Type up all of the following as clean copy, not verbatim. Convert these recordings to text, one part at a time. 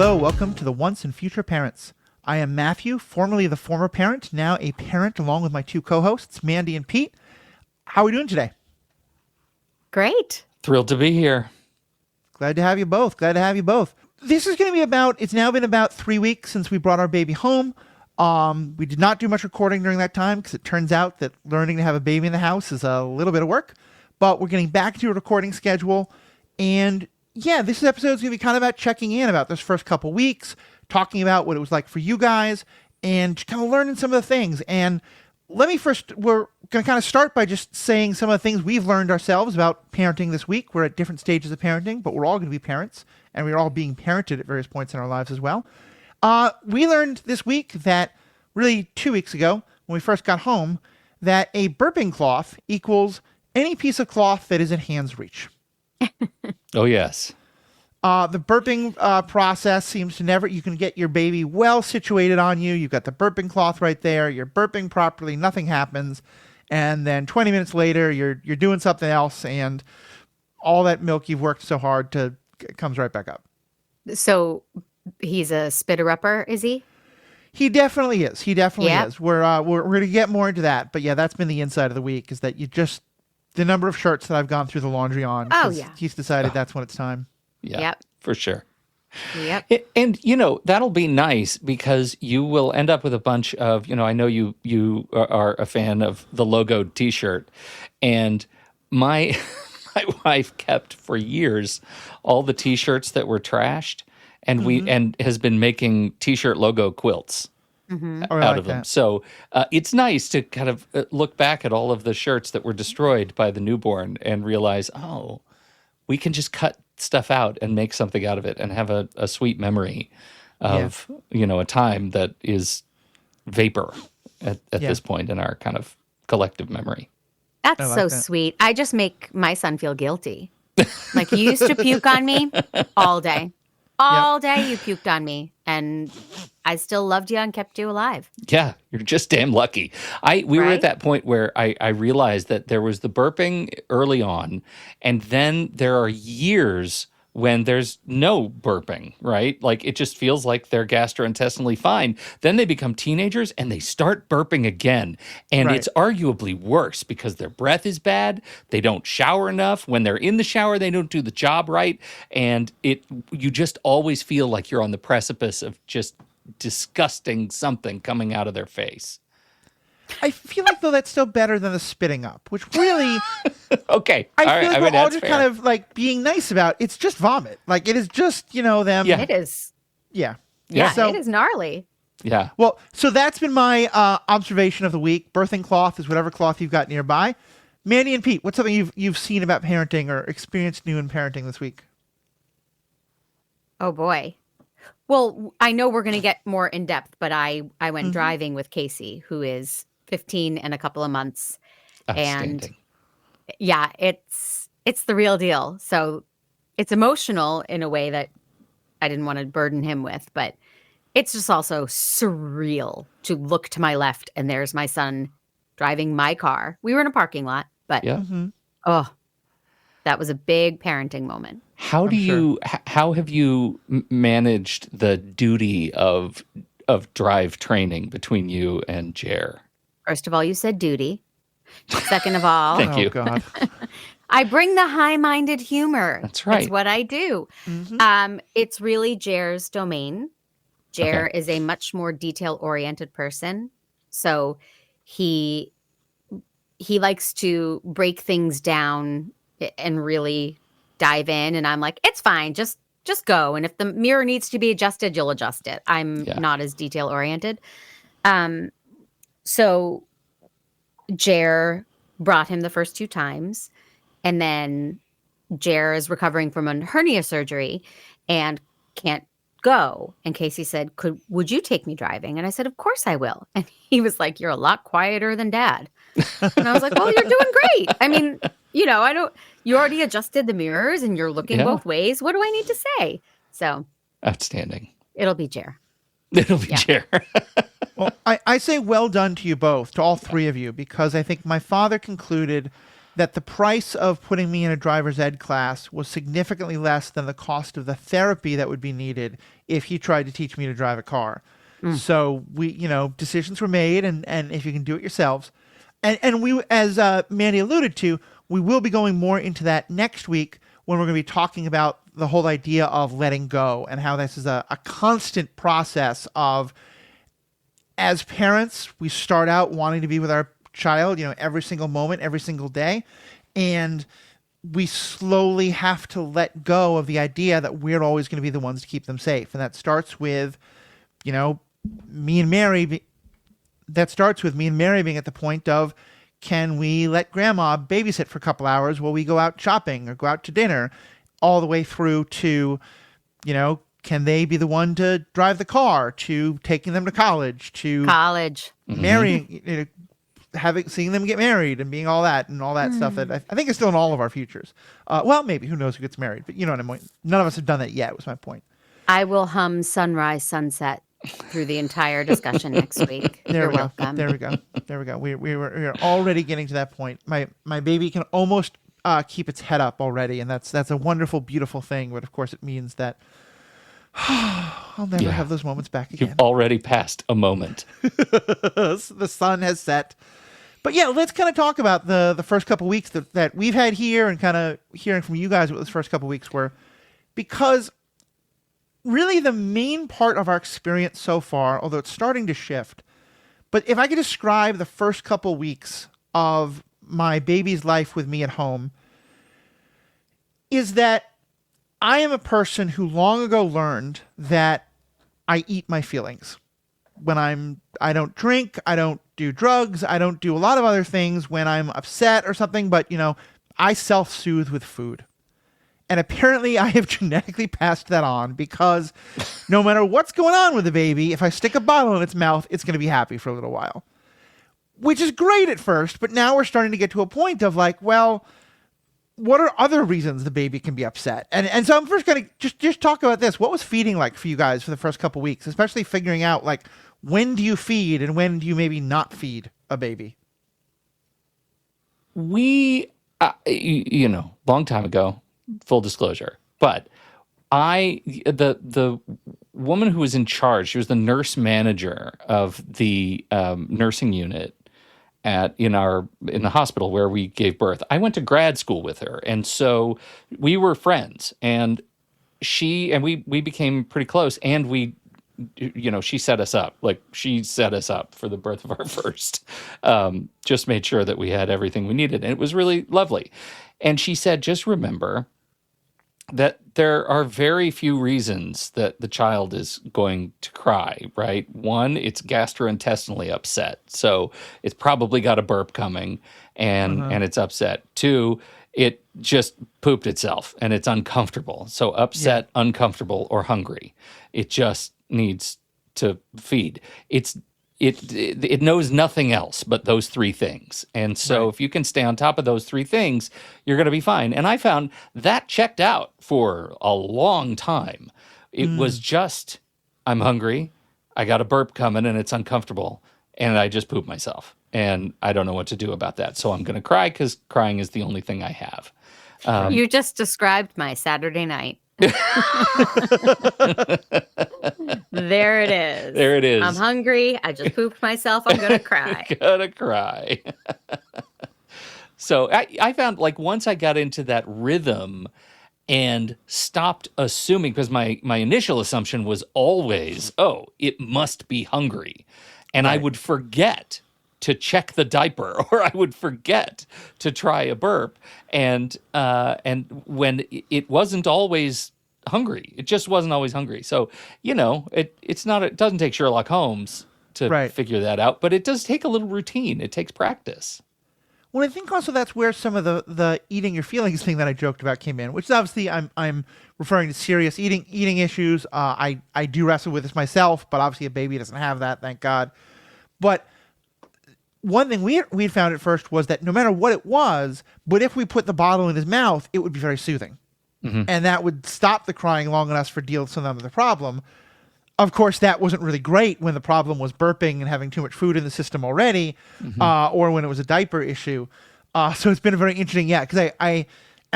Hello, welcome to the Once and Future Parents. I am Matthew, formerly the former parent, now a parent along with my two co-hosts, Mandy and Pete. How are we doing today? Great. Thrilled to be here. Glad to have you both. This is going to be it's now been about 3 weeks since we brought our baby home. We did not do much recording during that time because it turns out that learning to have a baby in the house is a little bit of work. But we're getting back to a recording schedule. And yeah, this episode is going to be kind of about checking in about this first couple weeks, talking about what it was like for you guys, and kind of learning some of the things. And we're going to kind of start by just saying some of the things we've learned ourselves about parenting this week. We're at different stages of parenting, but we're all going to be parents, and we're all being parented at various points in our lives as well. We learned this week that, really 2 weeks ago, when we first got home, that a burping cloth equals any piece of cloth that is at hand's reach. Oh, yes. The burping process seems to never, you can get your baby well situated on you. You've got the burping cloth right there. You're burping properly. Nothing happens. And then 20 minutes later, you're doing something else. And all that milk you've worked so hard to comes right back up. So he's a spitter-upper, is he? He definitely is. Yep. Is. We're going to get more into that. But yeah, that's been the inside of the week, is that the number of shirts that I've gone through the laundry on. Oh, yeah. He's decided that's when it's time. Yeah, Yep. for sure. Yep. And, that'll be nice because you will end up with a bunch of, I know you are a fan of the logoed T-shirt. And my wife kept for years all the T-shirts that were trashed. And and has been making T-shirt logo quilts. Out of them. That. So it's nice to kind of look back at all of the shirts that were destroyed by the newborn and realize, oh, we can just cut stuff out and make something out of it and have a sweet memory of, a time that is vapor at this point in our kind of collective memory. That's so sweet. I just make my son feel guilty. Like, you used to puke on me all day. All day you puked on me, and I still loved you and kept you alive. Yeah, you're just damn lucky. We were at that point where I realized that there was the burping early on, and then there are years when there's no burping, right? Like, it just feels like they're gastrointestinally fine. Then they become teenagers and they start burping again. And it's arguably worse because their breath is bad. They don't shower enough. When they're in the shower, they don't do the job right. And you just always feel like you're on the precipice of just disgusting something coming out of their face. I feel like, though, that's still better than the spitting up, which really... Okay. I feel like we're all just kind of like being nice about it's just vomit. Like, it is just, them. Yeah. It is. Yeah. So, it is gnarly. Yeah. Well, so that's been my observation of the week. Birthing cloth is whatever cloth you've got nearby. Mandy and Pete, what's something you've seen about parenting or experienced new in parenting this week? Oh, boy. Well, I know we're going to get more in depth, but I went driving with Casey, who is 15 and a couple of months. Outstanding. And yeah, it's the real deal. So it's emotional in a way that I didn't want to burden him with, but it's just also surreal to look to my left and there's my son driving my car. We were in a parking lot, but that was a big parenting moment. How have you managed the duty of drive training between you and Jer? First of all, you said duty. Second of all, Thank you. God. I bring the high-minded humor. That's right. That's what I do. It's really Jer's domain. Jer is a much more detail-oriented person. So he likes to break things down and really dive in. And I'm like, it's fine. Just go. And if the mirror needs to be adjusted, you'll adjust it. I'm not as detail-oriented. So Jer brought him the first 2 times, and then Jer is recovering from a hernia surgery and can't go. And Casey said, would you take me driving? And I said, of course I will. And he was like, you're a lot quieter than Dad. And I was like, well, you're doing great. I mean, you already adjusted the mirrors and you're looking both ways. What do I need to say? So outstanding. It'll be Jer. It'll be Jer. Well, I say well done to you both, to all three of you, because I think my father concluded that the price of putting me in a driver's ed class was significantly less than the cost of the therapy that would be needed if he tried to teach me to drive a car. So decisions were made, and if you can do it yourselves. And we, as Mandy alluded to, we will be going more into that next week when we're going to be talking about the whole idea of letting go and how this is a constant process of, as parents, we start out wanting to be with our child, every single moment, every single day. And we slowly have to let go of the idea that we're always going to be the ones to keep them safe. And that starts with, me and Mary being at the point of, can we let grandma babysit for a couple hours while we go out shopping or go out to dinner, all the way through to, can they be the one to drive the car, to taking them to college, to marrying, seeing them get married and being all that stuff that I think is still in all of our futures. Well, maybe, who knows who gets married, but you know what I mean. None of us have done that yet, was my point. I will hum Sunrise Sunset through the entire discussion next week. You're welcome. There we go. We're already getting to that point. My baby can almost keep its head up already, and that's a wonderful, beautiful thing. But of course, it means that I'll never have those moments back again. You've already passed a moment. The sun has set. But yeah, let's kind of talk about the first couple weeks that we've had here, and kind of hearing from you guys what those first couple weeks were, because really the main part of our experience so far, although it's starting to shift, but if I could describe the first couple weeks of my baby's life with me at home, is that I am a person who long ago learned that I eat my feelings. When I don't drink, I don't do drugs, I don't do a lot of other things when I'm upset or something, but I self-soothe with food. And apparently I have genetically passed that on, because no matter what's going on with the baby, if I stick a bottle in its mouth, it's going to be happy for a little while. Which is great at first, but now we're starting to get to a point of like, well, what are other reasons the baby can be upset? And so I'm first going to just talk about this. What was feeding like for you guys for the first couple weeks, especially figuring out like, when do you feed and when do you maybe not feed a baby? We, long time ago, full disclosure, but the woman who was in charge, she was the nurse manager of the nursing unit in the hospital where we gave birth. I went to grad school with her, and so we were friends, and we became pretty close, and she set us up. She set us up for the birth of our first. Just made sure that we had everything we needed, and it was really lovely. And she said, just remember that there are very few reasons that the child is going to cry, right? One, it's gastrointestinally upset. So it's probably got a burp coming and it's upset. Two, it just pooped itself and it's uncomfortable. So upset, uncomfortable, or hungry. It just needs to feed. It knows nothing else but those three things. And so if you can stay on top of those three things, you're going to be fine. And I found that checked out for a long time. It was just, I'm hungry, I got a burp coming and it's uncomfortable, and I just pooped myself. And I don't know what to do about that. So I'm going to cry, because crying is the only thing I have. You just described my Saturday night. There it is. There it is. I'm hungry. I just pooped myself. I'm gonna cry. Gonna cry. So I found, like, once I got into that rhythm and stopped assuming, because my initial assumption was always, it must be hungry, and I would forget to check the diaper, or I would forget to try a burp, and when it wasn't always hungry, it just wasn't always hungry. So it doesn't take Sherlock Holmes to figure that out, but it does take a little routine. It takes practice. Well, I think also that's where some of the eating your feelings thing that I joked about came in, which is obviously I'm referring to serious eating issues. I do wrestle with this myself, but obviously a baby doesn't have that, thank God. But one thing we found at first was that no matter what it was, but if we put the bottle in his mouth, it would be very soothing. Mm-hmm. And that would stop the crying long enough for dealing with some of the problem. Of course, that wasn't really great when the problem was burping and having too much food in the system already, or when it was a diaper issue. So it's been a very interesting, because and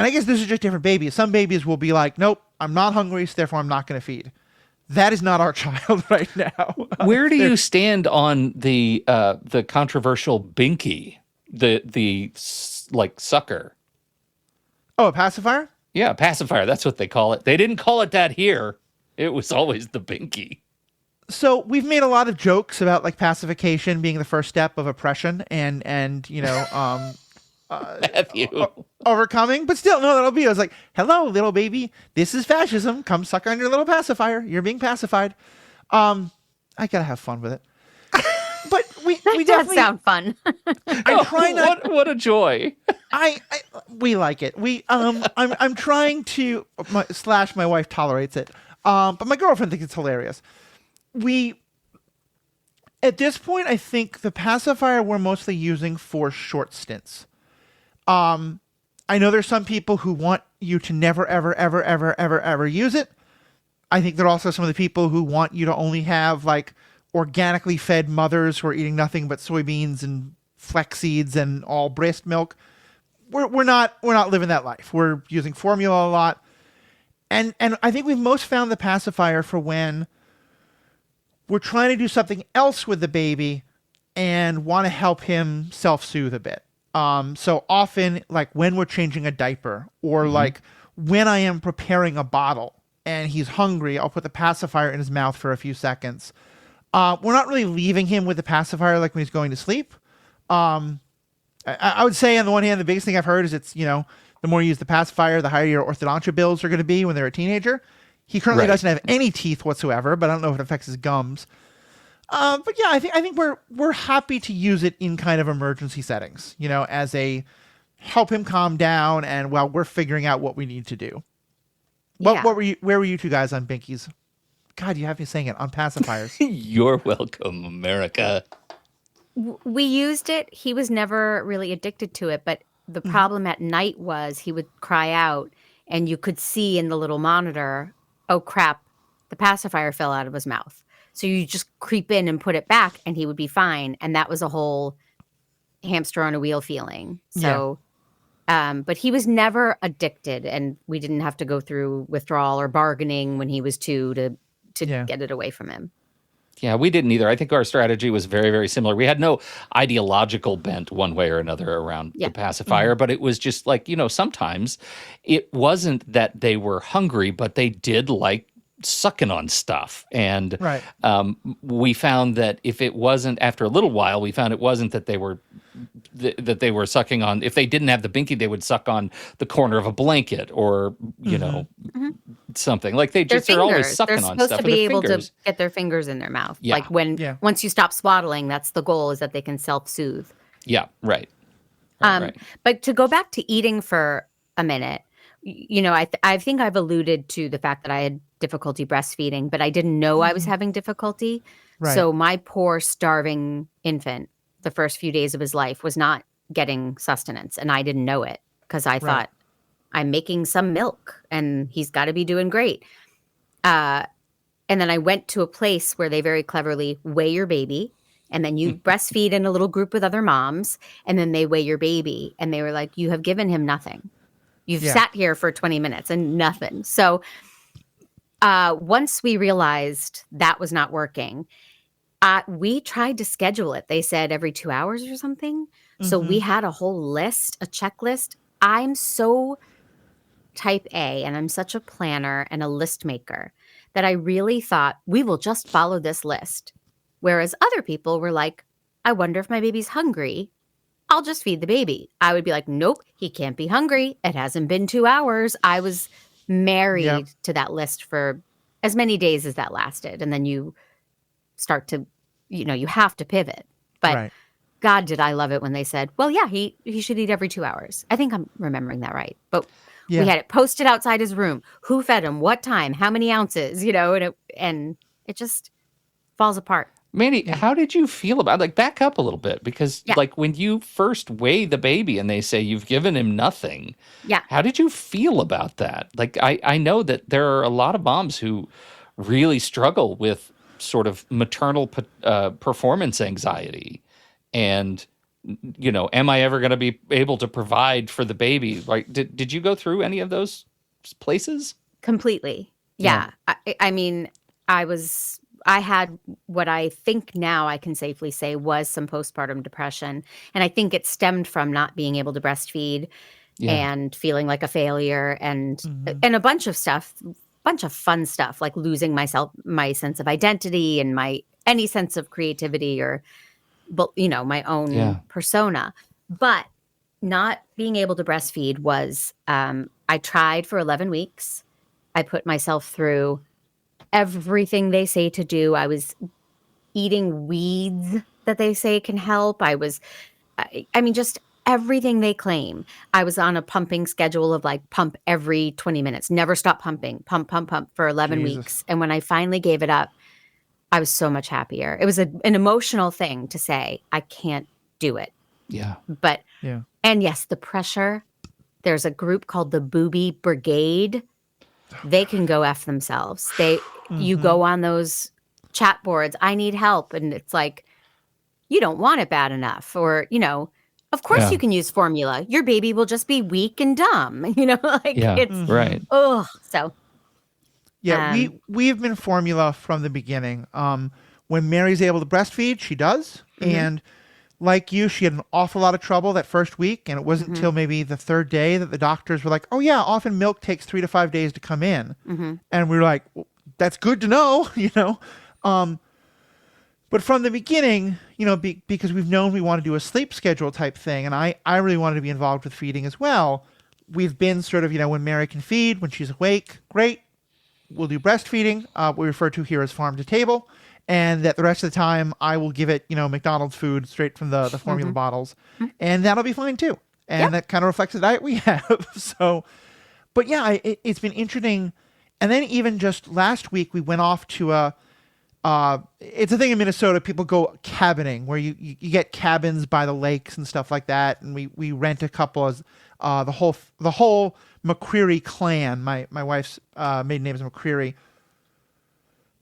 I guess this is just different babies. Some babies will be like, nope, I'm not hungry, so therefore I'm not going to feed. That is not our child right now. Where do you stand on the controversial binky, like sucker? Oh, a pacifier? Yeah, pacifier. That's what they call it. They didn't call it that here. It was always the binky. So we've made a lot of jokes about like pacification being the first step of oppression and Matthew. overcoming, but still, no, that'll be. I was like, "Hello, little baby. This is fascism. Come suck on your little pacifier. You're being pacified." I gotta have fun with it. But we That does definitely sound fun. I'm trying not. What a joy. We like it. I'm trying to my wife tolerates it. But my girlfriend thinks it's hilarious. At this point, I think the pacifier we're mostly using for short stints. I know there's some people who want you to never, ever, ever, ever, ever, ever use it. I think there are also some of the people who want you to only have like organically fed mothers who are eating nothing but soybeans and flax seeds and all breast milk. We're not living that life. We're using formula a lot. And I think we've most found the pacifier for when we're trying to do something else with the baby and want to help him self-soothe a bit. So often, like when we're changing a diaper or like when I am preparing a bottle and he's hungry, I'll put the pacifier in his mouth for a few seconds. We're not really leaving him with the pacifier like when he's going to sleep. I would say on the one hand, the biggest thing I've heard is it's, the more you use the pacifier, the higher your orthodontia bills are going to be when they're a teenager. He currently doesn't have any teeth whatsoever, but I don't know if it affects his gums. But yeah, I think we're happy to use it in kind of emergency settings, as a help him calm down and while we're figuring out what we need to do. Where were you two guys on binkies? God, you have me saying it on pacifiers. You're welcome, America. We used it. He was never really addicted to it, but the problem at night was he would cry out and you could see in the little monitor, oh crap, the pacifier fell out of his mouth. So you just creep in and put it back and he would be fine. And that was a whole hamster on a wheel feeling. So, but he was never addicted and we didn't have to go through withdrawal or bargaining when he was 2 to get it away from him. Yeah, we didn't either. I think our strategy was very, very similar. We had no ideological bent one way or another around the pacifier, but it was just like, sometimes it wasn't that they were hungry, but they did like sucking on stuff. And we found that if it wasn't, after a little while, we found it wasn't that they were sucking on, if they didn't have the binky, they would suck on the corner of a blanket or, something. Like they're always sucking on stuff. They're supposed to be able to get their fingers in their mouth. Yeah. Like once you stop swaddling, that's the goal, is that they can self-soothe. Yeah, right. But to go back to eating for a minute, I think I've alluded to the fact that I had difficulty breastfeeding, but I didn't know I was having difficulty. Right. So my poor starving infant, the first few days of his life, was not getting sustenance, and I didn't know it because I thought, I'm making some milk and he's got to be doing great. And then I went to a place where they very cleverly weigh your baby, and then you breastfeed in a little group with other moms, and then they weigh your baby, and they were like, you have given him nothing. You've sat here for 20 minutes and nothing. So once we realized that was not working, we tried to schedule it. They said every 2 hours or something. So we had a whole list, a checklist. I'm so type A, and I'm such a planner and a list maker that I really thought we will just follow this list. Whereas other people were like, I wonder if my baby's hungry. I'll just feed the baby. I would be like, nope, he can't be hungry. It hasn't been 2 hours. I was married to that list for as many days as that lasted. And then you start to, you have to pivot. But God, did I love it when they said, well, yeah, he should eat every 2 hours. I think I'm remembering that right. But we had it posted outside his room. Who fed him? What time? How many ounces? And it just falls apart. Mandy, how did you feel about, back up a little bit, because when you first weigh the baby and they say you've given him nothing, how did you feel about that? I know that there are a lot of moms who really struggle with sort of maternal performance anxiety, and am I ever going to be able to provide for the baby? Like, did you go through any of those places? Completely. Yeah. Yeah. I mean, I had what I think now I can safely say was some postpartum depression. And I think it stemmed from not being able to breastfeed Yeah. and feeling like a failure and Mhm. and a bunch of stuff, bunch of fun stuff, like losing my sense of identity and my any sense of creativity or my Yeah. own persona. But not being able to breastfeed was I tried for 11 weeks. I put myself through everything they say to do. I was eating weeds that they say can help. I mean, just everything they claim. I was on a pumping schedule of like pump every 20 minutes, never stop pumping, pump, pump, pump for 11 Jesus. weeks. And when I finally gave it up, I was so much happier. It was an emotional thing to say, I can't do it. Yeah. But, Yeah. and yes, the pressure. There's a group called the Booby Brigade. They can go F themselves. You Mhm. go on those chat boards, I need help. And it's like, you don't want it bad enough. Or, of course Yeah. you can use formula. Your baby will just be weak and dumb. Like Yeah. it's, Right. so. Yeah, Um, we've been formula from the beginning. When Mary's able to breastfeed, she does, mhm, and like you, she had an awful lot of trouble that first week, and it wasn't mhm, until maybe the third day that the doctors were like, "Oh yeah, often milk takes 3 to 5 days to come in," mhm. and we were like, well, "That's good to know," But from the beginning, because we've known we want to do a sleep schedule type thing, and I really wanted to be involved with feeding as well. We've been sort of, when Mary can feed, when she's awake, great. We'll do breastfeeding, what we refer to here as farm to table, and that the rest of the time I will give it, McDonald's food straight from the formula bottles, and that'll be fine too. Yep. And that kind of reflects the diet we have. So, but yeah, it's been interesting. And then even just last week, we went off to it's a thing in Minnesota. People go cabining, where you get cabins by the lakes and stuff like that, and we rent a couple as the whole McCreary clan. My wife's maiden name is McCreary.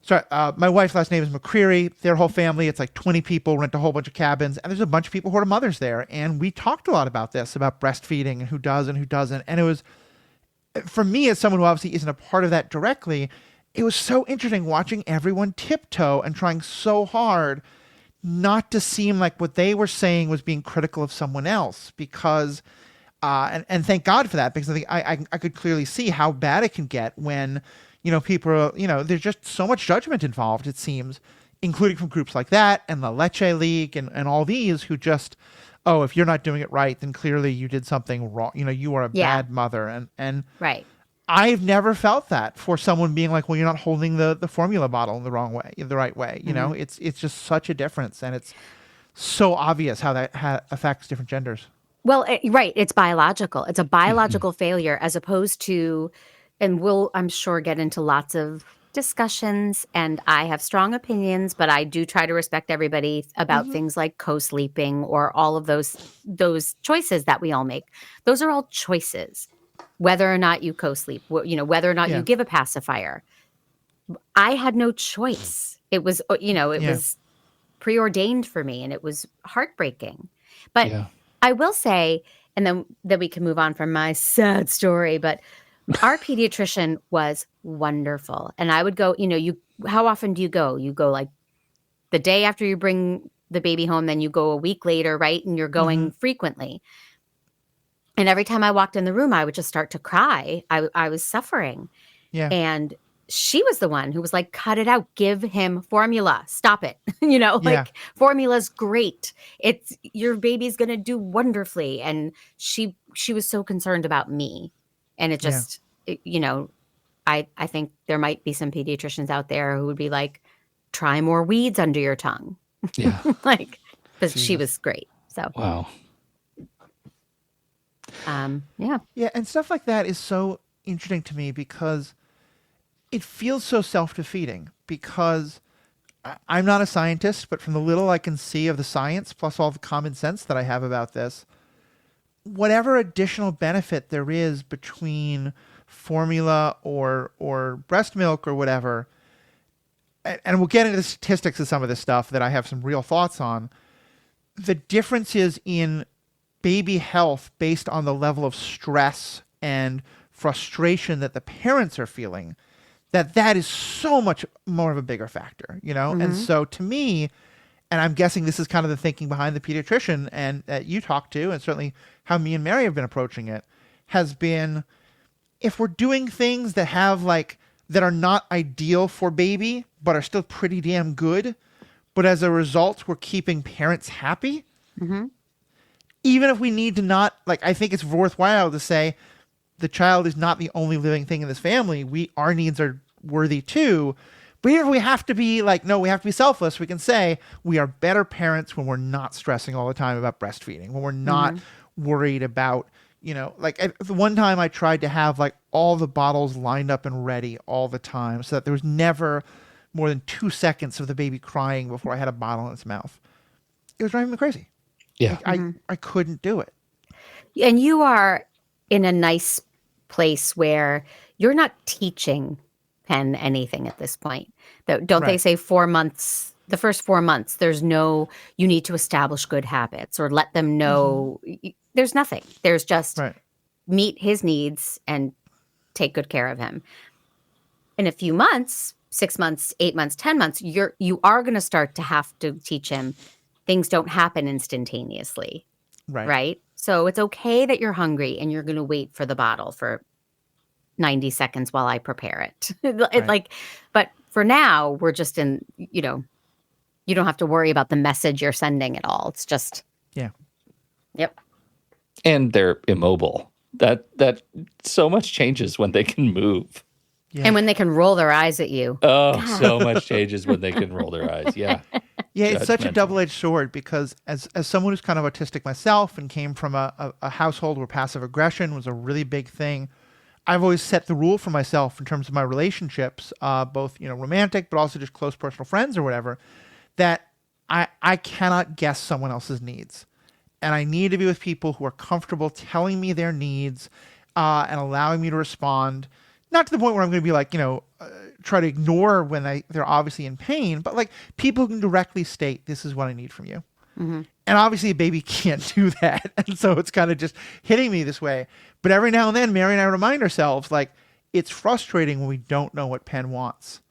Sorry, my wife's last name is McCreary. Their whole family, it's like 20 people, rent a whole bunch of cabins, and there's a bunch of people who are mothers there. And we talked a lot about this, about breastfeeding and who does and who doesn't. And it was, for me, as someone who obviously isn't a part of that directly, it was so interesting watching everyone tiptoe and trying so hard not to seem like what they were saying was being critical of someone else, because and thank God for that, because I think I could clearly see how bad it can get when people are, there's just so much judgment involved, it seems, including from groups like that and the Leche League and all these who just, oh, if you're not doing it right, then clearly you did something wrong. You are a Yeah. bad mother. And Right. I've never felt that for someone being like, well, you're not holding the formula bottle in the wrong way, the right way. It's just such a difference. And it's so obvious how that affects different genders. Well, right. It's biological. It's a biological failure as opposed to, and we'll, I'm sure, get into lots of discussions. And I have strong opinions, but I do try to respect everybody about things like co-sleeping or all of those choices that we all make. Those are all choices. Whether or not you co-sleep, whether or not you Yeah. give a pacifier. I had no choice. It was, it Yeah. was preordained for me, and it was heartbreaking. But Yeah. I will say, and then we can move on from my sad story, but our pediatrician was wonderful. And I would go, how often do you go? You go like the day after you bring the baby home, then you go a week later, right? And you're going frequently. And every time I walked in the room, I would just start to cry. I was suffering. Yeah. And she was the one who was like, cut it out. Give him formula. Stop it. Formula's great. It's your baby's going to do wonderfully. And she was so concerned about me. And it just, I think there might be some pediatricians out there who would be like, try more weeds under your tongue. Yeah. But she Jesus. was great. So, Wow. yeah. Yeah, and stuff like that is so interesting to me because it feels so self-defeating, because I'm not a scientist, but from the little I can see of the science plus all the common sense that I have about this, whatever additional benefit there is between formula or breast milk or whatever, and we'll get into the statistics of some of this stuff that I have some real thoughts on, the differences in baby health based on the level of stress and frustration that the parents are feeling, that is so much more of a bigger factor, you know? And so to me, and I'm guessing this is kind of the thinking behind the pediatrician and that you talked to, and certainly how me and Mary have been approaching it, has been if we're doing things that have like that are not ideal for baby, but are still pretty damn good, but as a result, we're keeping parents happy. Even if we need to not, like, I think it's worthwhile to say the child is not the only living thing in this family. Our needs are worthy too. But even if we have to be like, no, we have to be selfless, we can say we are better parents when we're not stressing all the time about breastfeeding, when we're not worried about, like the one time I tried to have like all the bottles lined up and ready all the time so that there was never more than 2 seconds of the baby crying before I had a bottle in its mouth. It was driving me crazy. Yeah. Like, I couldn't do it. And you are in a nice place where you're not teaching Penn anything at this point. Don't they say 4 months, the first 4 months, there's no, you need to establish good habits or let them know. There's nothing. There's just meet his needs and take good care of him. In a few months, 6 months, 8 months, 10 months, you are going to start to have to teach him things don't happen instantaneously. Right. So it's okay that you're hungry and you're going to wait for the bottle for 90 seconds while I prepare it. But for now, we're just in, you don't have to worry about the message you're sending at all. It's just. Yeah. Yep. And they're immobile. That so much changes when they can move. Yeah. And when they can roll their eyes at you. Oh, so much changes when they can roll their eyes. Yeah. Yeah, it's such a double-edged sword because as someone who's kind of autistic myself and came from a household where passive aggression was a really big thing, I've always set the rule for myself in terms of my relationships, both romantic but also just close personal friends or whatever, that I cannot guess someone else's needs, and I need to be with people who are comfortable telling me their needs and allowing me to respond. Not to the point where I'm going to be like, try to ignore when they're obviously in pain, but like people who can directly state, this is what I need from you. And obviously a baby can't do that. And so it's kind of just hitting me this way. But every now and then, Mary and I remind ourselves, like, it's frustrating when we don't know what Penn wants.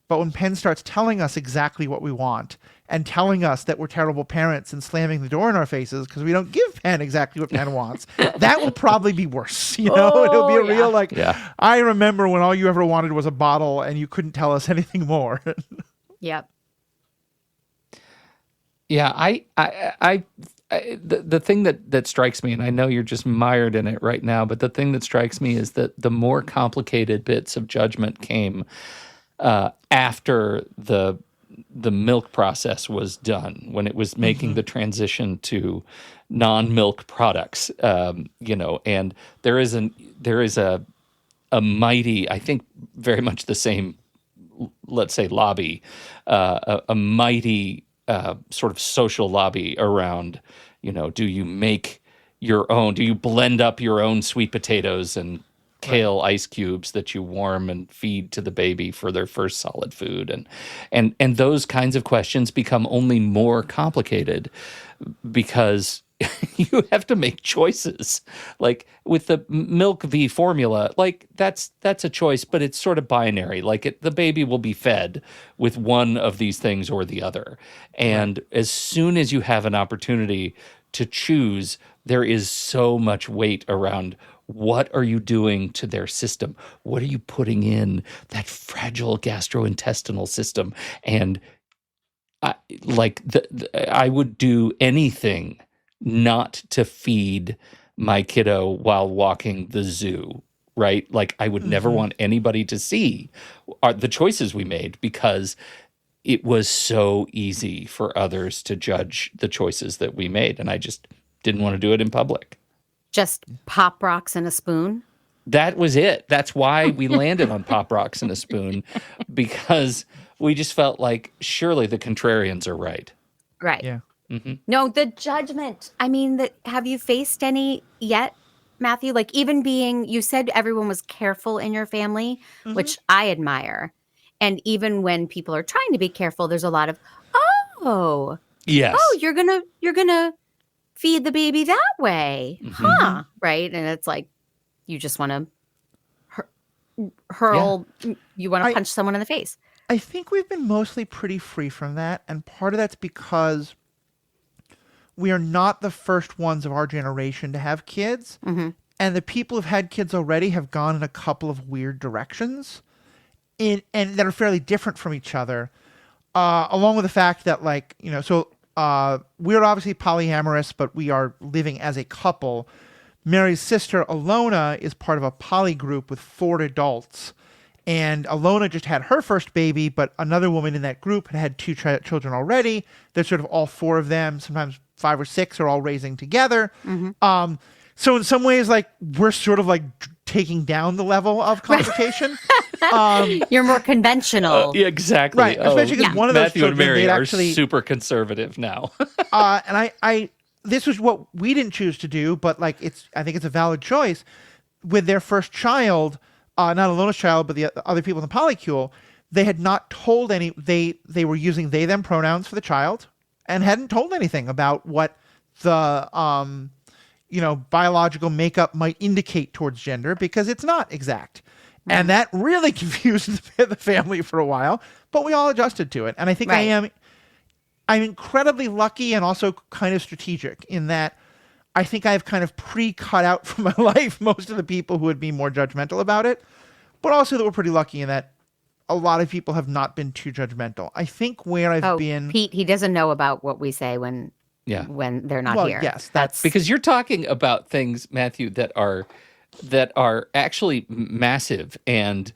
But when Penn starts telling us exactly what we want and telling us that we're terrible parents and slamming the door in our faces because we don't give Penn exactly what Penn wants, that will probably be worse. It'll be a real I remember when all you ever wanted was a bottle and you couldn't tell us anything more. Yep. Yeah, the thing that strikes me, and I know you're just mired in it right now, but the thing that strikes me is that the more complicated bits of judgment came after the milk process was done, when it was making the transition to non-milk products, and there is a mighty, I think very much the same, let's say, lobby, a mighty sort of social lobby around, do you make your own, do you blend up your own sweet potatoes and kale ice cubes that you warm and feed to the baby for their first solid food, and those kinds of questions become only more complicated because you have to make choices. Like with the milk v formula, like that's a choice, but it's sort of binary. Like the baby will be fed with one of these things or the other, and as soon as you have an opportunity to choose, there is so much weight around. What are you doing to their system? What are you putting in that fragile gastrointestinal system? And I would do anything not to feed my kiddo while walking the zoo, right? Like I would never want anybody to see the choices we made because it was so easy for others to judge the choices that we made. And I just didn't want to do it in public. Just Pop Rocks and a spoon? That was it. That's why we landed on Pop Rocks and a spoon, because we just felt like surely the contrarians are right. Right. Yeah. No, the judgment. I mean, have you faced any yet, Matthew? Like even you said everyone was careful in your family, which I admire. And even when people are trying to be careful, there's a lot of, oh, Yes. Oh, you're gonna feed the baby that way, huh? Right? And it's like you just want to hurl. You want to punch someone in the face. I think we've been mostly pretty free from that, and part of that's because we are not the first ones of our generation to have kids, and the people who've had kids already have gone in a couple of weird directions, and that are fairly different from each other. Along with the fact that, like, we're obviously polyamorous, but we are living as a couple. Mary's sister Alona is part of a poly group with 4 adults. And Alona just had her first baby, but another woman in that group had 2 children already. They're sort of all 4 of them, sometimes 5 or 6, are all raising together. So in some ways, like, we're sort of like taking down the level of complication. You're more conventional. Yeah, exactly. Right, especially because one of those Matthew and children, Mary they'd are actually super conservative now. and I this was what we didn't choose to do, but like I think it's a valid choice. With their first child, not Alona's child, but the other people in the polycule, they had not told they were using they them pronouns for the child and hadn't told anything about what the biological makeup might indicate towards gender, because it's not exact. And that really confused the family for a while, but we all adjusted to it. And I think I'm incredibly lucky and also kind of strategic in that I think I've kind of pre-cut out from my life most of the people who would be more judgmental about it, but also that we're pretty lucky in that a lot of people have not been too judgmental. I think where I've been... Pete, he doesn't know about what we say when they're not here. Yes, that's... Because you're talking about things, Matthew, that are actually massive and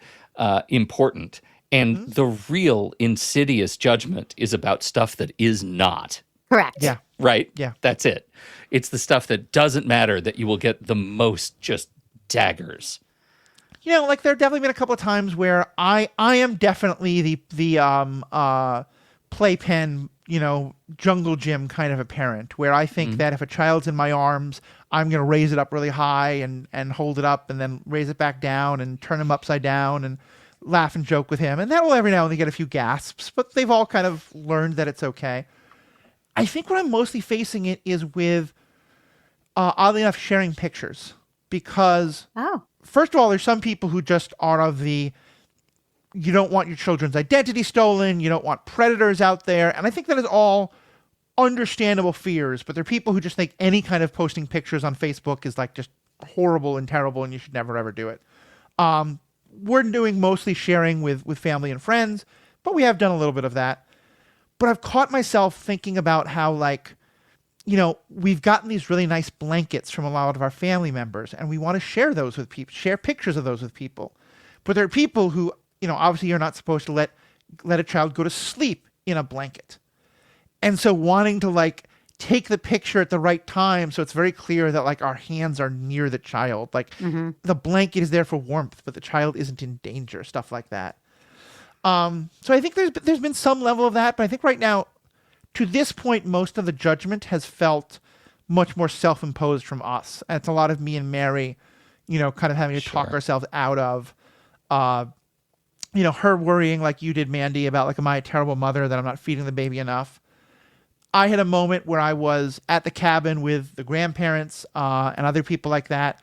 important. And the real insidious judgment is about stuff that is not. Correct. Yeah. Right? Yeah. That's it. It's the stuff that doesn't matter that you will get the most just daggers. Like there have definitely been a couple of times where I am definitely the playpen, jungle gym kind of a parent, where I think that if a child's in my arms, I'm going to raise it up really high and hold it up and then raise it back down and turn him upside down and laugh and joke with him. And that will every now and then get a few gasps, but they've all kind of learned that it's okay. I think what I'm mostly facing it is with, oddly enough, sharing pictures. Because, first of all, there's some people who just are of the, you don't want your children's identity stolen, you don't want predators out there. And I think that is all understandable fears, but there are people who just think any kind of posting pictures on Facebook is like just horrible and terrible and you should never ever do it. We're doing mostly sharing with family and friends, but we have done a little bit of that. But I've caught myself thinking about how, like, we've gotten these really nice blankets from a lot of our family members, and we want to share those with people, share pictures of those with people. But there are people who, obviously you're not supposed to let a child go to sleep in a blanket. And so wanting to, like, take the picture at the right time so it's very clear that, like, our hands are near the child. Like, the blanket is there for warmth, but the child isn't in danger, stuff like that. So I think there's been some level of that, but I think right now, to this point, most of the judgment has felt much more self-imposed from us. And it's a lot of me and Mary, kind of having to talk ourselves out of, her worrying like you did, Mandy, about like, am I a terrible mother that I'm not feeding the baby enough? I had a moment where I was at the cabin with the grandparents and other people like that,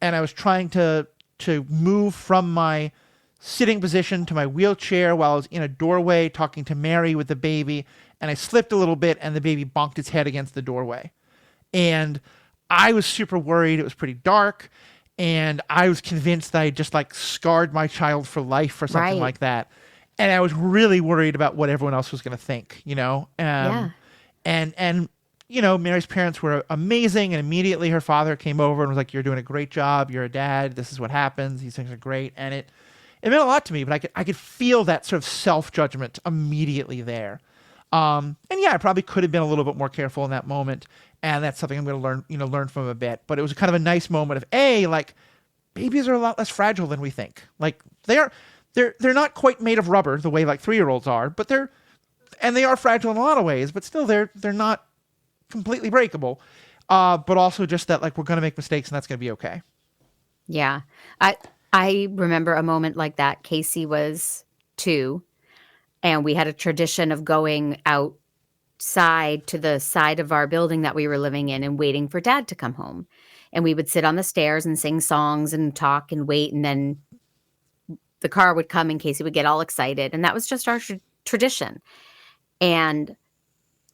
and I was trying to move from my sitting position to my wheelchair while I was in a doorway talking to Mary with the baby, and I slipped a little bit and the baby bonked its head against the doorway. And I was super worried. It was pretty dark, and I was convinced that I just like scarred my child for life or something like that. And I was really worried about what everyone else was going to think, And Mary's parents were amazing, and immediately her father came over and was like, "You're doing a great job. You're a dad. This is what happens. These things are great." And it meant a lot to me, but I could feel that sort of self-judgment immediately there. And yeah, I probably could have been a little bit more careful in that moment, and that's something I'm going to learn from a bit. But it was kind of a nice moment of like, babies are a lot less fragile than we think. Like they're not quite made of rubber the way like 3-year-olds are, but they are fragile in a lot of ways, but still they're not completely breakable. But also just that like we're going to make mistakes and that's going to be okay. Yeah. I remember a moment like that. Casey was 2, and we had a tradition of going out outside to the side of our building that we were living in and waiting for Dad to come home. And we would sit on the stairs and sing songs and talk and wait. And then the car would come in case he would get all excited. And that was just our tradition. And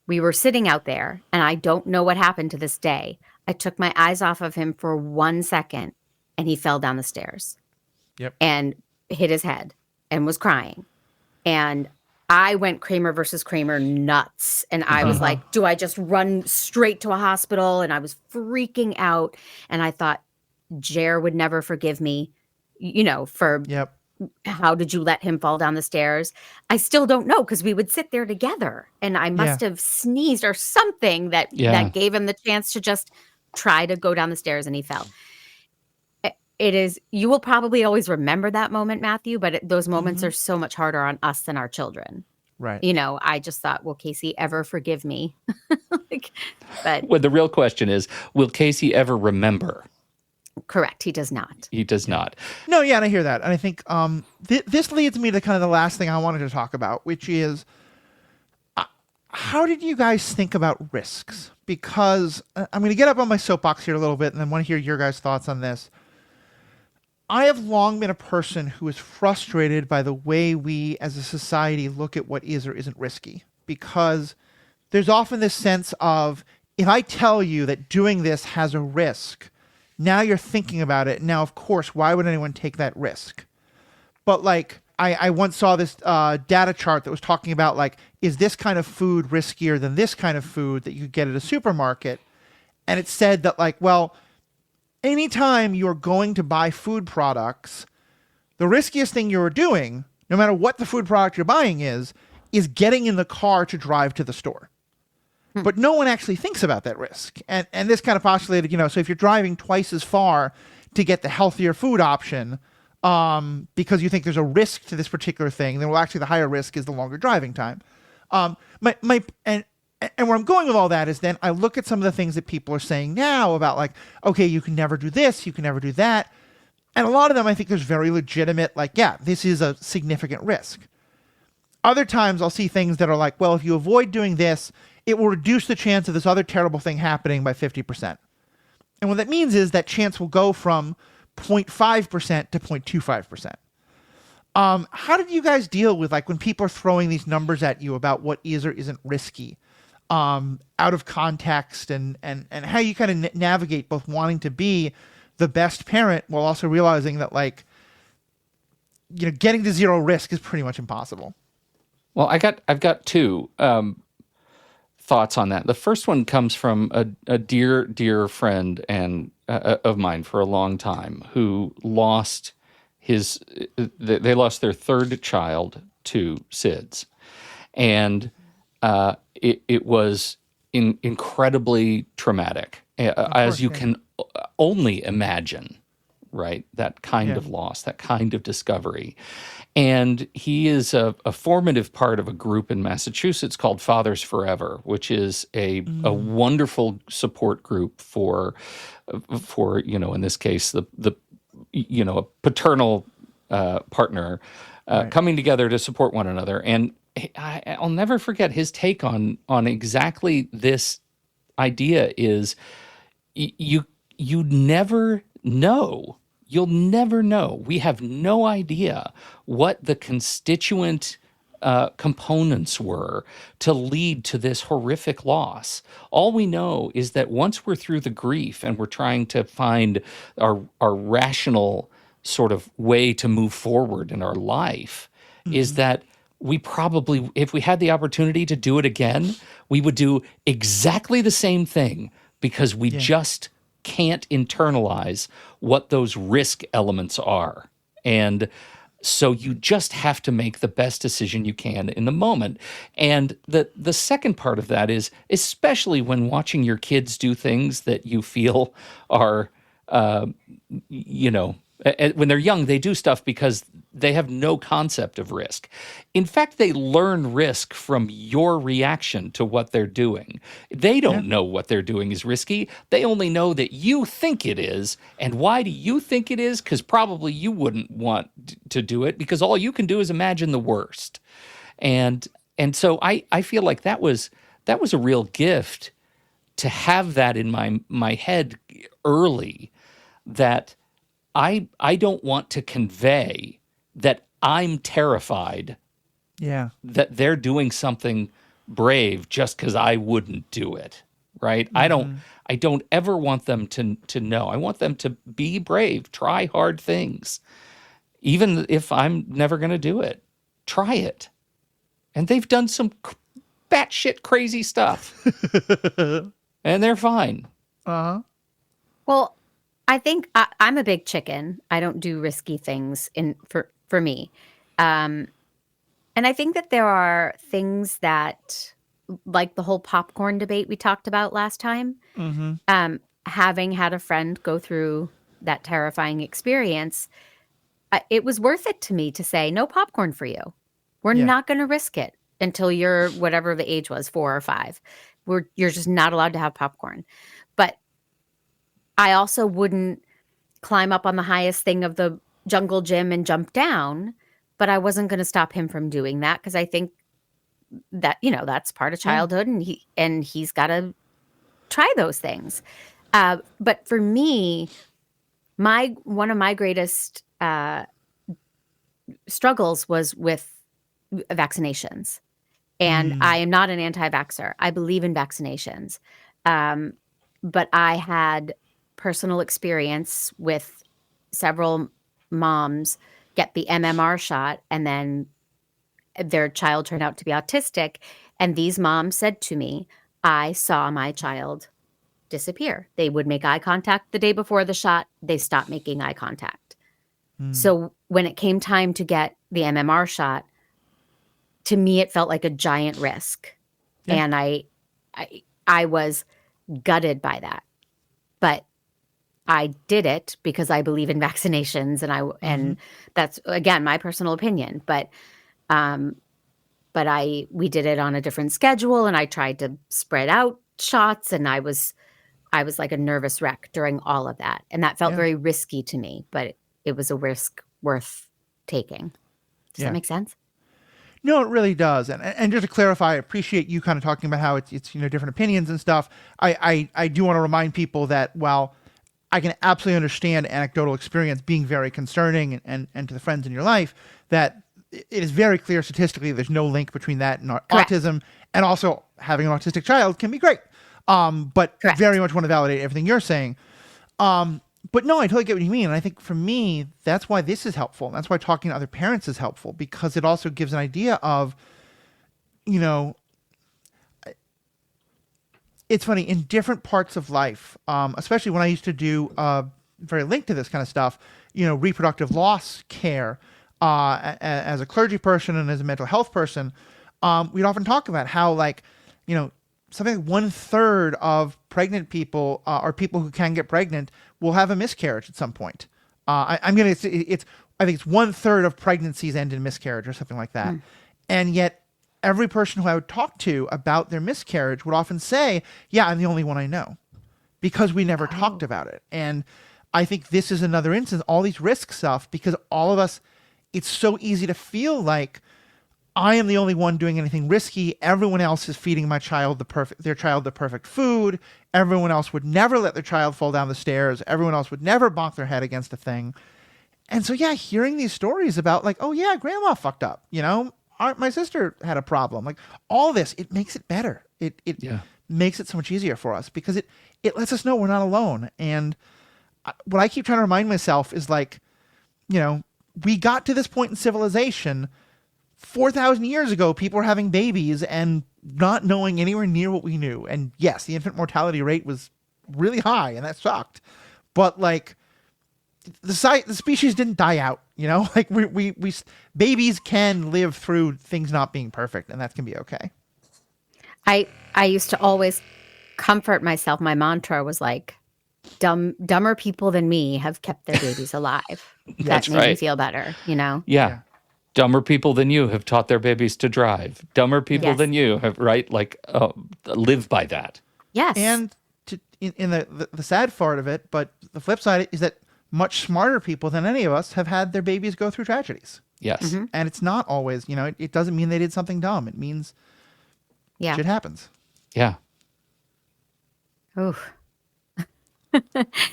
we were sitting out there, and I don't know what happened to this day. I took my eyes off of him for 1 second, and he fell down the stairs. Yep. And hit his head and was crying. And I went Kramer versus Kramer nuts. And I was like, do I just run straight to a hospital? And I was freaking out. And I thought, Jer would never forgive me, for how did you let him fall down the stairs? I still don't know, because we would sit there together. And I must have sneezed or something that gave him the chance to just try to go down the stairs, and he fell. It is, you will probably always remember that moment, Matthew, but those moments are so much harder on us than our children. Right. I just thought, will Casey ever forgive me? But well, the real question is, will Casey ever remember? Correct. He does not. He does not. No, yeah, and I hear that. And I think this leads me to kind of the last thing I wanted to talk about, which is how did you guys think about risks? Because I'm going to get up on my soapbox here a little bit and then want to hear your guys' thoughts on this. I have long been a person who is frustrated by the way we as a society look at what is or isn't risky, because there's often this sense of, if I tell you that doing this has a risk, now you're thinking about it. Now, of course, why would anyone take that risk? But like, I once saw this data chart that was talking about, like, is this kind of food riskier than this kind of food that you could get at a supermarket? And it said that, like, well, anytime you're going to buy food products, the riskiest thing you're doing, no matter what the food product you're buying is getting in the car to drive to the store. But no one actually thinks about that risk. And this kind of postulated, so if you're driving twice as far to get the healthier food option, because you think there's a risk to this particular thing, then well, actually the higher risk is the longer driving time. And where I'm going with all that is then I look at some of the things that people are saying now about, like, okay, you can never do this, you can never do that. And a lot of them, I think there's very legitimate, like, yeah, this is a significant risk. Other times I'll see things that are like, well, if you avoid doing this, it will reduce the chance of this other terrible thing happening by 50%. And what that means is that chance will go from 0.5% to 0.25%. How did you guys deal with, like, when people are throwing these numbers at you about what is or isn't risky, out of context, and how you kind of navigate both wanting to be the best parent while also realizing that, like, getting to zero risk is pretty much impossible? Well, I've got two thoughts on that. The first one comes from a dear friend and of mine for a long time, who lost they lost their third child to SIDS, and it was incredibly traumatic, as you can only imagine, right? That kind of loss, that kind of discovery. And he is a formative part of a group in Massachusetts called Fathers Forever, which is a wonderful support group for in this case the a paternal partner coming together to support one another. And I'll never forget his take on exactly this idea is you never know. You'll never know. We have no idea what the constituent components were to lead to this horrific loss. All we know is that once we're through the grief and we're trying to find our rational sort of way to move forward in our life, is that we probably, if we had the opportunity to do it again, we would do exactly the same thing, because we just can't internalize what those risk elements are. And so you just have to make the best decision you can in the moment. And the second part of that is, especially when watching your kids do things that you feel are, when they're young, they do stuff because they have no concept of risk. In fact, they learn risk from your reaction to what they're doing. They don't know what they're doing is risky. They only know that you think it is. And why do you think it is? Because probably you wouldn't want to do it, because all you can do is imagine the worst. And so I feel like that was that was a real gift to have that in my head early, that I don't want to convey that I'm terrified Yeah. that they're doing something brave just because I wouldn't do it. Right? I don't ever want them to know. I want them to be brave, try hard things. Even if I'm never going to do it, try it. And they've done some batshit crazy stuff. And they're fine. Uh-huh. Well, I think I'm a big chicken. I don't do risky things for me. And I think that there are things that, like the whole popcorn debate we talked about last time, having had a friend go through that terrifying experience, it was worth it to me to say, no popcorn for you. We're not going to risk it until you're whatever the age was, 4 or 5. You're just not allowed to have popcorn. But I also wouldn't climb up on the highest thing of the jungle gym and jump down, but I wasn't going to stop him from doing that, because I think that, that's part of childhood, and he's got to try those things. But for me, one of my greatest struggles was with vaccinations. And I am not an anti-vaxxer. I believe in vaccinations. But I had personal experience with several moms get the MMR shot, and then their child turned out to be autistic. And these moms said to me, I saw my child disappear. They would make eye contact the day before the shot. They stopped making eye contact. So when it came time to get the MMR shot, to me, it felt like a giant risk. Yeah. And I was gutted by that. But I did it because I believe in vaccinations, and that's, again, my personal opinion. But we did it on a different schedule, and I tried to spread out shots, and I was like a nervous wreck during all of that. And that felt very risky to me, but it was a risk worth taking. Does that make sense? No, it really does. And just to clarify, I appreciate you kind of talking about how it's different opinions and stuff. I do want to remind people that while I can absolutely understand anecdotal experience being very concerning, and to the friends in your life, that it is very clear statistically there's no link between that and autism, and also having an autistic child can be great. But very much want to validate everything you're saying. But no, I totally get what you mean. And I think for me, that's why this is helpful. That's why talking to other parents is helpful, because it also gives an idea of, it's funny, in different parts of life, especially when I used to do very linked to this kind of stuff, reproductive loss care, as a clergy person and as a mental health person, we'd often talk about how, something like 1/3 of pregnant people, or people who can get pregnant, will have a miscarriage at some point. I think it's 1/3 of pregnancies end in miscarriage or something like that. And yet every person who I would talk to about their miscarriage would often say, yeah, I'm the only one I know, because we never talked about it. And I think this is another instance, all these risk stuff, because all of us, it's so easy to feel like I am the only one doing anything risky. Everyone else is feeding their child the perfect food. Everyone else would never let their child fall down the stairs. Everyone else would never bonk their head against a thing. And so, hearing these stories about grandma fucked up, my sister had a problem, all this, it makes it better. It makes it so much easier for us, because it lets us know we're not alone. And what I keep trying to remind myself is we got to this point in civilization 4,000 years ago. People were having babies and not knowing anywhere near what we knew. And yes, the infant mortality rate was really high, and that sucked. But the species didn't die out. We babies can live through things not being perfect, and that can be okay. I used to always comfort myself. My mantra was dumber people than me have kept their babies alive. That made me feel better. Yeah. Dumber people than you have taught their babies to drive. Dumber people than you have, live by that. Yes. And in the sad part of it, but the flip side is that much smarter people than any of us have had their babies go through tragedies. Yes. And it's not always, it doesn't mean they did something dumb. It means shit happens. Yeah. Oof.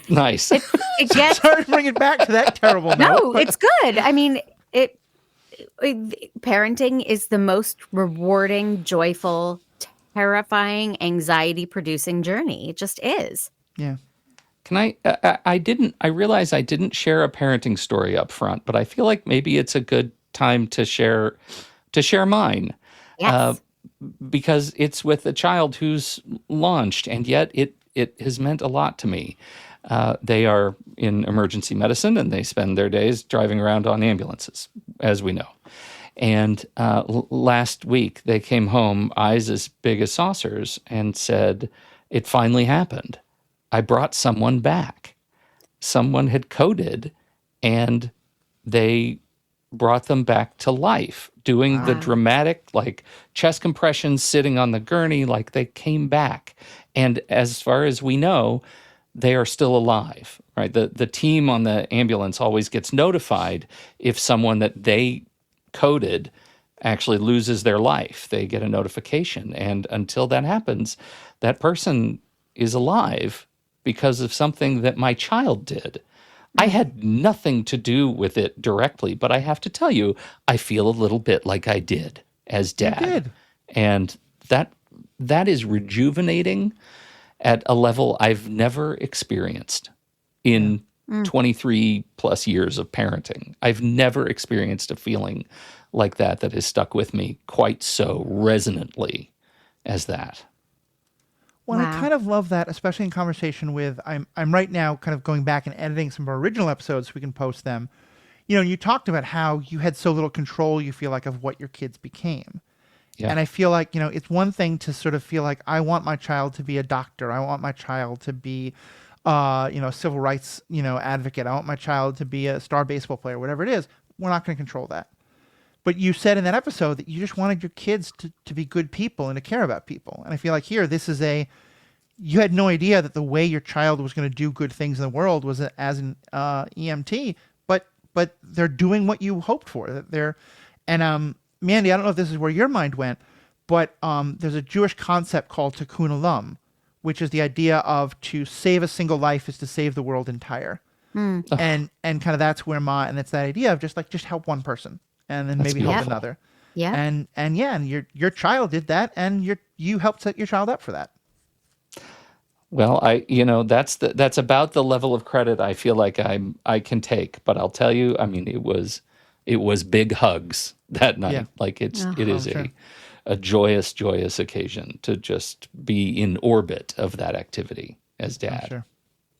Nice. It gets Sorry to bring it back to that terrible note. no, it's good. I mean, parenting is the most rewarding, joyful, terrifying, anxiety-producing journey. It just is. Yeah. Can I realize I didn't share a parenting story up front, but I feel like maybe it's a good time to share mine. Yes. Because it's with a child who's launched, and yet it has meant a lot to me. They are in emergency medicine, and they spend their days driving around on ambulances, as we know. And last week, they came home, eyes as big as saucers, and said, "It finally happened. I brought someone back. Someone had coded, and they brought them back to life, doing the dramatic, like, chest compressions, sitting on the gurney, like they came back. And as far as we know, they are still alive, right? The team on the ambulance always gets notified if someone that they coded actually loses their life. They get a notification. And until that happens, that person is alive because of something that my child did. I had nothing to do with it directly, but I have to tell you, I feel a little bit like I did as dad. You did. And that is rejuvenating at a level I've never experienced in 23 plus years of parenting. I've never experienced a feeling like that has stuck with me quite so resonantly as that. Well, I kind of love that, especially in conversation with, I'm right now kind of going back and editing some of our original episodes so we can post them. You know, you talked about how you had so little control, you feel like, of what your kids became. Yeah. And I feel like, you know, it's one thing to sort of feel like, I want my child to be a doctor. I want my child to be, a civil rights, advocate. I want my child to be a star baseball player, whatever it is. We're not going to control that. But you said in that episode that you just wanted your kids to be good people and to care about people. And I feel like here, you had no idea that the way your child was going to do good things in the world was as an EMT, but they're doing what you hoped for. Mandy, I don't know if this is where your mind went, but there's a Jewish concept called Tikkun Olam, which is the idea of to save a single life is to save the world entire. And kind of that's where and it's that idea of just help one person. And then maybe help another. Yeah. And your child did that, and you helped set your child up for that. Well, that's about the level of credit I feel like I can take. But I'll tell you, I mean, it was big hugs that night. Yeah. Like it is sure. a joyous occasion to just be in orbit of that activity as dad.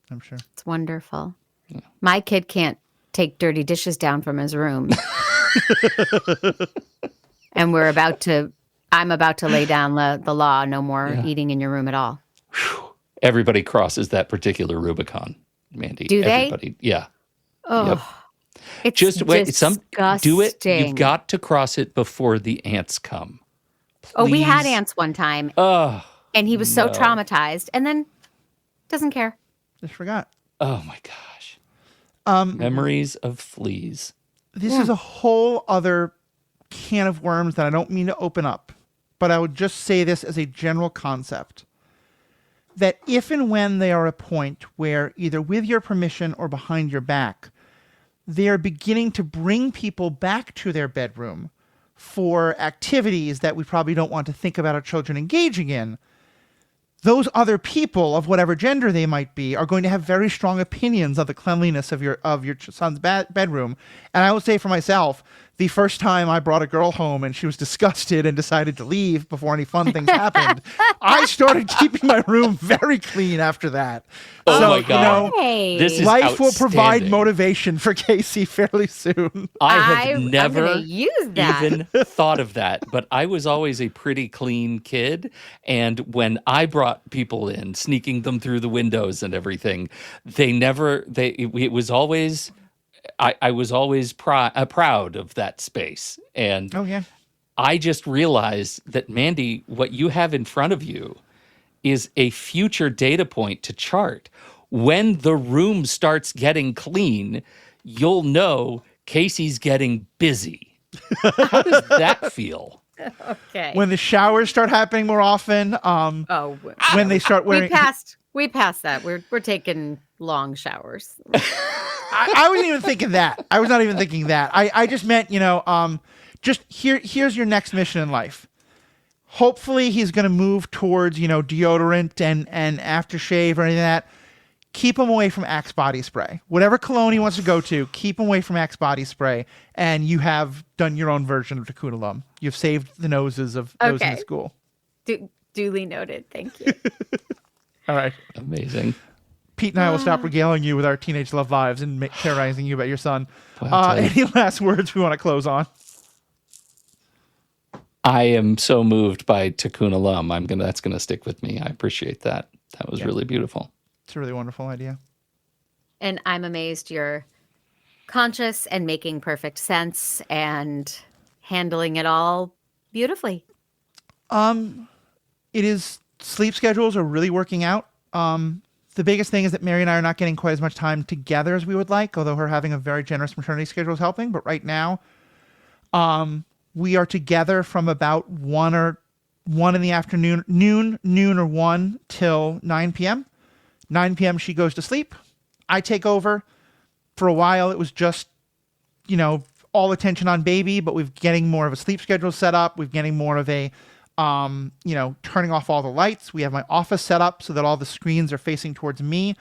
I'm sure. It's wonderful. Yeah. My kid can't take dirty dishes down from his room. And I'm about to lay down the law, no more eating in your room at all. Everybody crosses that particular Rubicon, Mandy. Do they? Everybody, yeah. Oh, yep. It's just wait. disgusting. Do it. You've got to cross it before the ants come. Please. Oh, we had ants one time. Oh, and he was so traumatized, and then doesn't care. Just forgot. Oh my gosh. Memories of fleas. This is a whole other can of worms that I don't mean to open up, but I would just say this as a general concept. That if and when they are a point where, either with your permission or behind your back, they are beginning to bring people back to their bedroom for activities that we probably don't want to think about our children engaging in, those other people of whatever gender they might be are going to have very strong opinions of the cleanliness of your son's bedroom. And I would say for myself, the first time I brought a girl home and she was disgusted and decided to leave before any fun things happened, I started keeping my room very clean after that. Oh so, my God. This is life will provide motivation for Casey fairly soon. I have never use that. even thought of that, but I was always a pretty clean kid. And when I brought people in, sneaking them through the windows and everything, it was always... I was always proud of that space. And I just realized that, Mandy, what you have in front of you is a future data point to chart. When the room starts getting clean, you'll know Casey's getting busy. How does that feel? Okay. When the showers start happening more often. When they start wearing. We passed that. We're taking long showers. I wasn't even thinking that. I was not even thinking that. I just meant, just here's your next mission in life. Hopefully he's going to move towards, deodorant and aftershave or anything like that. Keep him away from Axe body spray. Whatever cologne he wants to go to, keep him away from Axe body spray. And you have done your own version of Tikkun Olam. You've saved the noses of those in the school. Duly noted. Thank you. All right. Amazing. Pete and I will stop regaling you with our teenage love lives and terrorizing you about your son. Any last words we want to close on? I am so moved by Tikkun Olam. That's gonna stick with me. I appreciate that. That was really beautiful. It's a really wonderful idea. And I'm amazed you're conscious and making perfect sense and handling it all beautifully. It is, sleep schedules are really working out. The biggest thing is that Mary and I are not getting quite as much time together as we would like, although her having a very generous maternity schedule is helping. But right now, we are together from about 1 in the afternoon, noon or 1 till 9 p.m. 9 p.m. she goes to sleep. I take over. For a while, it was just, all attention on baby, but we're getting more of a sleep schedule set up. We're getting more of a, turning off all the lights. We have my office set up so that all the screens are facing towards me,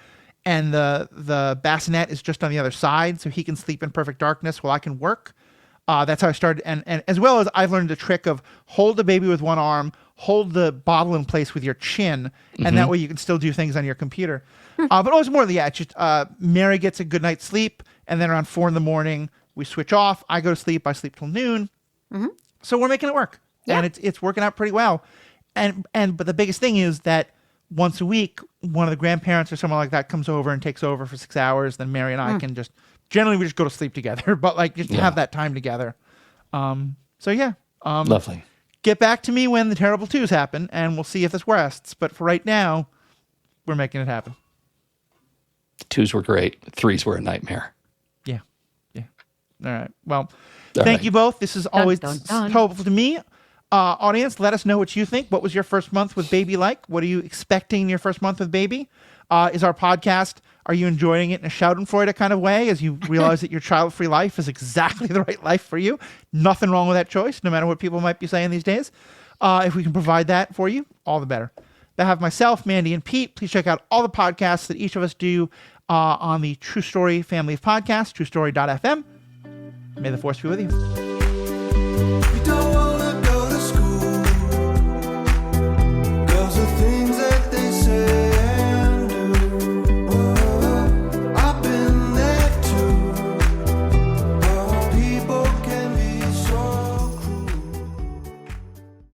and the bassinet is just on the other side, so he can sleep in perfect darkness while I can work. That's how I started. And as well as I've learned the trick of hold the baby with one arm, hold the bottle in place with your chin, and that way you can still do things on your computer. But it was more it's just Mary gets a good night's sleep, and then around 4 a.m, we switch off. I go to sleep. I sleep till noon. So we're making it work. Yeah. And it's working out pretty well. But the biggest thing is that once a week, one of the grandparents or someone like that comes over and takes over for 6 hours. Then Mary and I can generally we just go to sleep together, but have that time together. Lovely. Get back to me when the terrible twos happen, and we'll see if this lasts. But for right now, we're making it happen. 2s were great. 3s were a nightmare. Yeah. All right. Well, thank you both. This is always helpful to me. Audience, let us know what you think. What was your first month with baby like? What are you expecting in your first month with baby? Is our podcast, are you enjoying it in a schadenfreude kind of way as you realize that your child-free life is exactly the right life for you? Nothing wrong with that choice, no matter what people might be saying these days. If we can provide that for you, all the better. On behalf of myself, Mandy, and Pete, please check out all the podcasts that each of us do on the True Story family of podcasts, truestory.fm. May the force be with you.